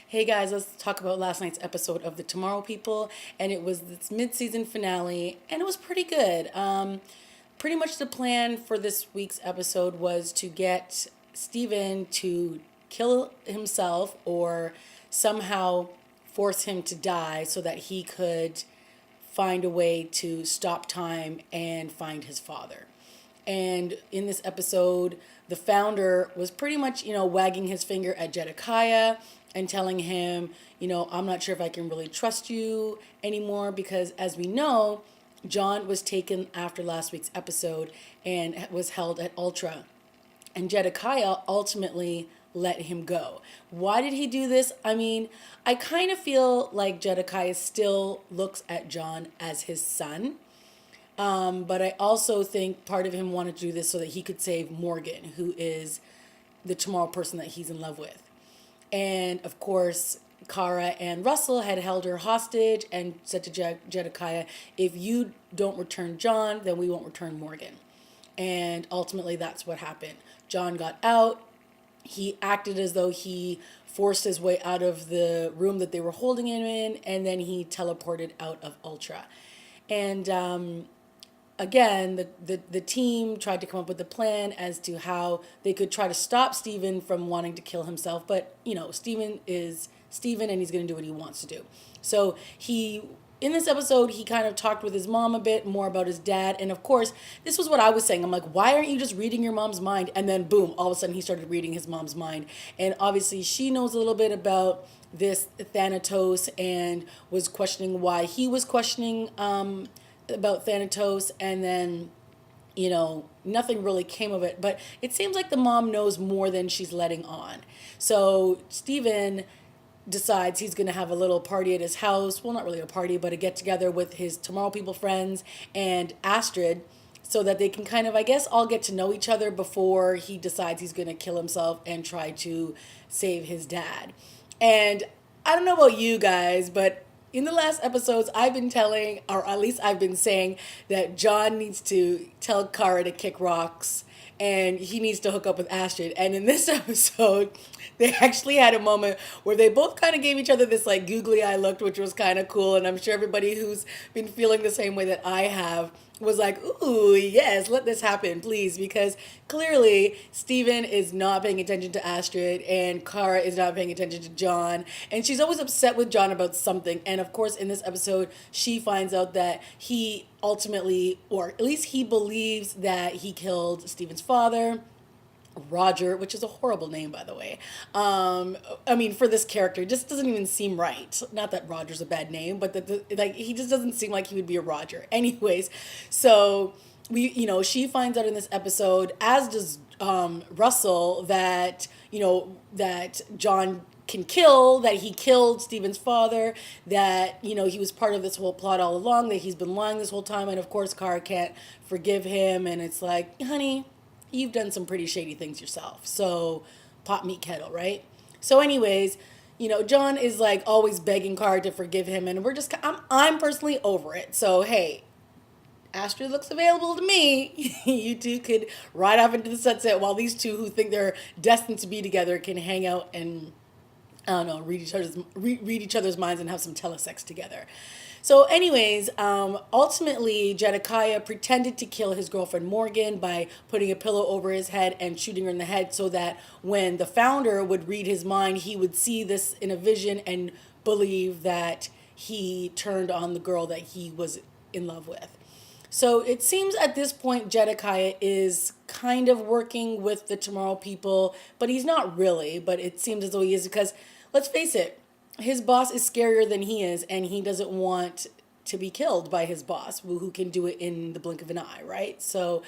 Hey guys, let's talk about last night's episode of The Tomorrow People, and it was its mid-season finale, and it was pretty good. Pretty much the plan for this week's episode was to get Steven to kill himself or somehow force him to die so that he could find a way to stop time and find his father. And in this episode, the founder was pretty much, wagging his finger at Jedekiah and telling him, I'm not sure if I can really trust you anymore because, as we know, John was taken after last week's episode and was held at Ultra. And Jedekiah ultimately let him go. Why did he do this? I mean, I kind of feel like Jedekiah still looks at John as his son. But I also think part of him wanted to do this so that he could save Morgan, who is the tomorrow person that he's in love with. And of course, Kara and Russell had held her hostage and said to Jedekiah, if you don't return John, then we won't return Morgan. And ultimately, that's what happened. John got out. He acted as though he forced his way out of the room that they were holding him in, and then he teleported out of Ultra. And again, the team tried to come up with a plan as to how they could try to stop Steven from wanting to kill himself. But, Steven is Steven and he's going to do what he wants to do. So in this episode, he kind of talked with his mom a bit more about his dad. And of course, this was what I was saying. I'm like, why aren't you just reading your mom's mind? And then boom, all of a sudden he started reading his mom's mind. And obviously she knows a little bit about this Thanatos and was questioning why he was questioning about Thanatos, and then nothing really came of it. But it seems like the mom knows more than she's letting on. So Steven decides he's going to have a little party at his house. Well, not really a party, but a get together with his Tomorrow People friends and Astrid, so that they can kind of, I guess, all get to know each other before he decides he's going to kill himself and try to save his dad. And I don't know about you guys, but in the last episodes, I've been telling, or at least I've been saying, that John needs to tell Kara to kick rocks and he needs to hook up with Astrid. And in this episode, they actually had a moment where they both kind of gave each other this like googly eye look, which was kind of cool. And I'm sure everybody who's been feeling the same way that I have was like, ooh, yes, let this happen, please. Because clearly Steven is not paying attention to Astrid and Kara is not paying attention to John. And she's always upset with John about something. And of course, in this episode, she finds out that he ultimately, or at least he believes that he killed Steven's father. Roger, which is a horrible name, by the way. I mean, for this character, it just doesn't even seem right. Not that Roger's a bad name, but like he just doesn't seem like he would be a Roger. Anyways, so she finds out in this episode, as does Russell, that that John can kill, that he killed Steven's father, that he was part of this whole plot all along, that he's been lying this whole time, and of course Kara can't forgive him, and it's like, honey, you've done some pretty shady things yourself. So pot meat kettle, right? So anyways, John is like always begging Kara to forgive him, and I'm personally over it. So hey, Astrid looks available to me. You two could ride off into the sunset while these two who think they're destined to be together can hang out and I don't know, read each other's minds and have some telesex together. So, anyways, ultimately, Jedekiah pretended to kill his girlfriend Morgan by putting a pillow over his head and shooting her in the head so that when the founder would read his mind, he would see this in a vision and believe that he turned on the girl that he was in love with. So it seems at this point Jedekiah is kind of working with the Tomorrow People, but he's not really, but it seems as though he is because, let's face it, his boss is scarier than he is, and he doesn't want to be killed by his boss, who can do it in the blink of an eye, right? So,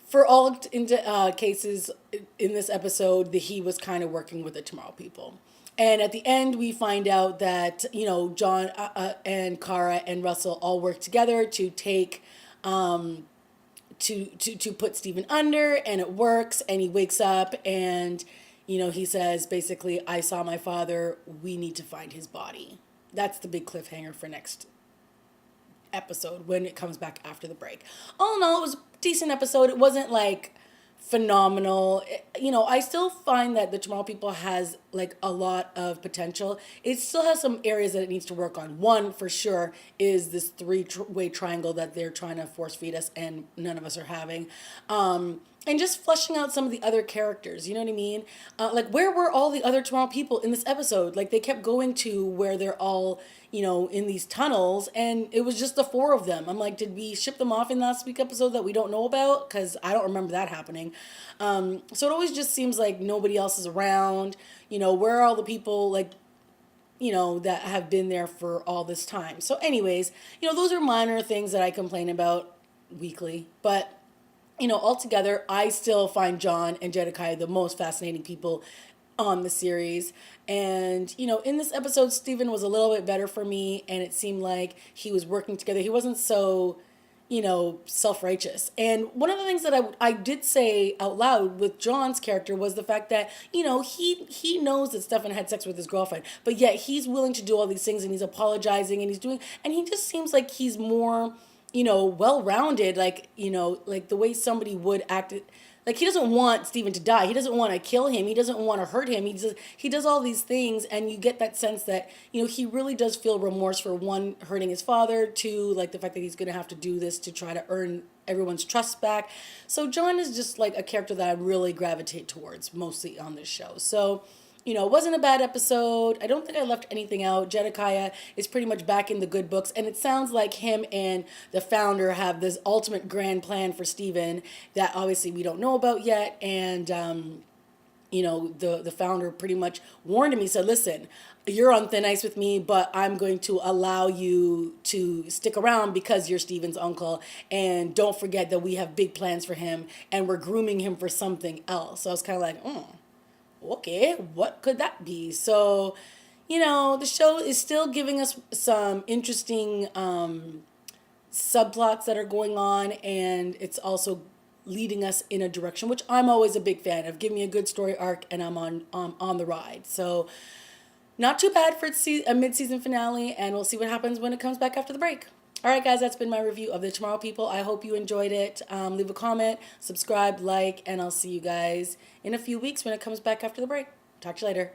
for all cases in this episode, he was kind of working with the Tomorrow People. And at the end, we find out that, John and Kara and Russell all work together to take, to put Steven under, and it works, and he wakes up and he says, basically, I saw my father. We need to find his body. That's the big cliffhanger for next episode when it comes back after the break. All in all, it was a decent episode. It wasn't like phenomenal. You know, I still find that the Tomorrow People has like a lot of potential. It still has some areas that it needs to work on. One for sure is this three-way triangle that they're trying to force feed us and none of us are having. And just fleshing out some of the other characters, you know what I mean? Like, where were all the other Tomorrow People in this episode? Like, they kept going to where they're all, you know, in these tunnels, and it was just the four of them. I'm like, did we ship them off in last week's episode that we don't know about? Because I don't remember that happening. So it always just seems like nobody else is around. You know, where are all the people, like, you know, that have been there for all this time? So, anyways, you know, those are minor things that I complain about weekly, but you know, altogether, I still find John and Jedediah the most fascinating people on the series. And, you know, in this episode, Steven was a little bit better for me, and it seemed like he was working together. He wasn't so, you know, self-righteous. And one of the things that I did say out loud with John's character was the fact that, you know, he knows that Stefan had sex with his girlfriend, but yet he's willing to do all these things, and he's apologizing, and he's doing, and he just seems like he's more, you know, well-rounded, like, you know, like the way somebody would act. Like, he doesn't want Steven to die. He doesn't want to kill him. He doesn't want to hurt him. He does all these things, and you get that sense that, you know, he really does feel remorse for, one, hurting his father, two, like the fact that he's going to have to do this to try to earn everyone's trust back. So John is just like a character that I really gravitate towards mostly on this show. So, you know, it wasn't a bad episode. I don't think I left anything out. Jedediah is pretty much back in the good books, and it sounds like him and the founder have this ultimate grand plan for Steven that obviously we don't know about yet. And you know, the founder pretty much warned me, said, listen, you're on thin ice with me, but I'm going to allow you to stick around because you're Steven's uncle. And don't forget that we have big plans for him, and we're grooming him for something else. So I was kind of like, okay, what could that be? So, you know, the show is still giving us some interesting subplots that are going on, and it's also leading us in a direction which I'm always a big fan of. Give me a good story arc, and I'm on the ride. So, not too bad for a mid-season finale, and we'll see what happens when it comes back after the break. All right, guys, that's been my review of The Tomorrow People. I hope you enjoyed it. Leave a comment, subscribe, like, and I'll see you guys in a few weeks when it comes back after the break. Talk to you later.